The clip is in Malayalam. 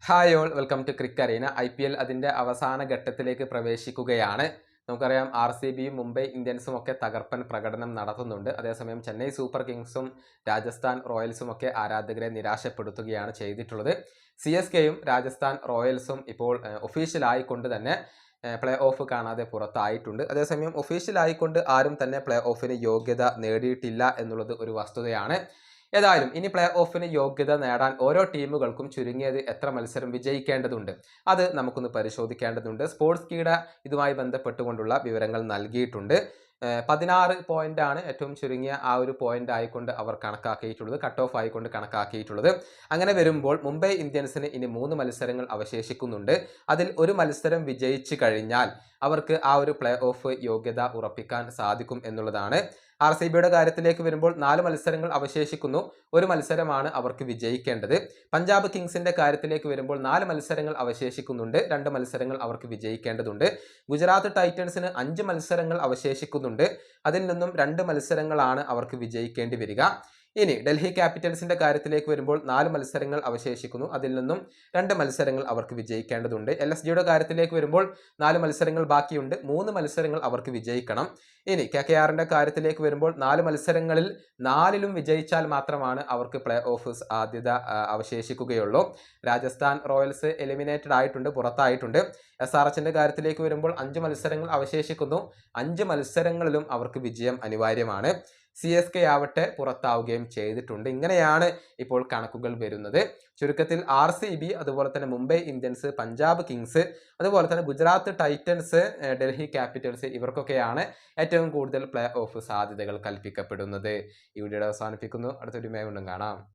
Hi all welcome to Crick Arena. IPL അതിൻ്റെ അവസാന ഘട്ടത്തിലേക്ക് പ്രവേശിക്കുകയാണ്. നമുക്കറിയാം RCBയും മുംബൈ ഇന്ത്യൻസും ഒക്കെ തകർപ്പൻ പ്രകടനം നടത്തുന്നുണ്ട്. അതേസമയം ചെന്നൈ സൂപ്പർ കിങ്സും രാജസ്ഥാൻ റോയൽസും ഒക്കെ ആരാധകരെ നിരാശപ്പെടുത്തുകയാണ് ചെയ്തിട്ടുള്ളത്. CSKയും രാജസ്ഥാൻ റോയൽസും ഇപ്പോൾ ഒഫീഷ്യലായിക്കൊണ്ട് തന്നെ പ്ലേ ഓഫ് കാണാതെ പുറത്തായിട്ടുണ്ട്. അതേസമയം ഒഫീഷ്യലായിക്കൊണ്ട് ആരും തന്നെ പ്ലേ ഓഫിന് യോഗ്യത നേടിയിട്ടില്ല എന്നുള്ളത് ഒരു വസ്തുതയാണ്. ഏതായാലും ഇനി പ്ലേ ഓഫിന് യോഗ്യത നേടാൻ ഓരോ ടീമുകൾക്കും ചുരുങ്ങിയത് എത്ര മത്സരം വിജയിക്കേണ്ടതുണ്ട്, അത് നമുക്കൊന്ന് പരിശോധിക്കേണ്ടതുണ്ട്. സ്പോർട്സ് കീട ഇതുമായി ബന്ധപ്പെട്ടുകൊണ്ടുള്ള വിവരങ്ങൾ നൽകിയിട്ടുണ്ട്. 16 പോയിന്റാണ് ഏറ്റവും ചുരുങ്ങിയ ആ ഒരു പോയിന്റ് ആയിക്കൊണ്ട് അവർ കണക്കാക്കിയിട്ടുള്ളത്, കട്ട് ഓഫ് ആയിക്കൊണ്ട് കണക്കാക്കിയിട്ടുള്ളത്. അങ്ങനെ വരുമ്പോൾ മുംബൈ ഇന്ത്യൻസിന് ഇനി 3 മത്സരങ്ങൾ അവശേഷിക്കുന്നുണ്ട്. അതിൽ ഒരു മത്സരം വിജയിച്ചു കഴിഞ്ഞാൽ അവർക്ക് ആ ഒരു പ്ലേ ഓഫ് യോഗ്യത ഉറപ്പിക്കാൻ സാധിക്കും എന്നുള്ളതാണ്. RCBയുടെ കാര്യത്തിലേക്ക് വരുമ്പോൾ 4 മത്സരങ്ങൾ അവശേഷിക്കുന്നു. ഒരു മത്സരമാണ് അവർക്ക് വിജയിക്കേണ്ടത്. പഞ്ചാബ് കിങ്സിന്റെ കാര്യത്തിലേക്ക് വരുമ്പോൾ 4 മത്സരങ്ങൾ അവശേഷിക്കുന്നുണ്ട്. 2 മത്സരങ്ങൾ അവർക്ക് വിജയിക്കേണ്ടതുണ്ട്. ഗുജറാത്ത് ടൈറ്റൻസിന് 5 മത്സരങ്ങൾ അവശേഷിക്കുന്നുണ്ട്. അതിൽ നിന്നും 2 മത്സരങ്ങളാണ് അവർക്ക് വിജയിക്കേണ്ടി വരിക. ഇനി ഡൽഹി ക്യാപിറ്റൽസിന്റെ കാര്യത്തിലേക്ക് വരുമ്പോൾ 4 മത്സരങ്ങൾ അവശേഷിക്കുന്നു. അതിൽ നിന്നും 2 മത്സരങ്ങൾ അവർക്ക് വിജയിക്കേണ്ടതുണ്ട്. LSGയുടെ കാര്യത്തിലേക്ക് വരുമ്പോൾ 4 മത്സരങ്ങൾ ബാക്കിയുണ്ട്. 3 മത്സരങ്ങൾ അവർക്ക് വിജയിക്കണം. ഇനി KKRന്റെ കാര്യത്തിലേക്ക് വരുമ്പോൾ 4 മത്സരങ്ങളിൽ 4ലും വിജയിച്ചാൽ മാത്രമാണ് അവർക്ക് പ്ലേ ഓഫ് സാധ്യത അവശേഷിക്കുകയുള്ളൂ. രാജസ്ഥാൻ റോയൽസ് എലിമിനേറ്റഡ് ആയിട്ടുണ്ട്, പുറത്തായിട്ടുണ്ട്. SRHന്റെ കാര്യത്തിലേക്ക് വരുമ്പോൾ 5 മത്സരങ്ങൾ അവശേഷിക്കുന്നു. 5 മത്സരങ്ങളിലും അവർക്ക് വിജയം അനിവാര്യമാണ്. CSK ആവട്ടെ പുറത്താവുകയും ചെയ്തിട്ടുണ്ട്. ഇങ്ങനെയാണ് ഇപ്പോൾ കണക്കുകൾ വരുന്നത്. ചുരുക്കത്തിൽ RCB, അതുപോലെ തന്നെ മുംബൈ ഇന്ത്യൻസ്, പഞ്ചാബ് കിങ്സ്, അതുപോലെ തന്നെ ഗുജറാത്ത് ടൈറ്റൻസ്, ഡൽഹി ക്യാപിറ്റൽസ്, ഇവർക്കൊക്കെയാണ് ഏറ്റവും കൂടുതൽ പ്ലേ ഓഫ് സാധ്യതകൾ കൽപ്പിക്കപ്പെടുന്നത്. ഈ വീഡിയോ അവസാനിപ്പിക്കുന്നു. അടുത്തൊരു വീഡിയോയിൽ വീണ്ടും കാണാം.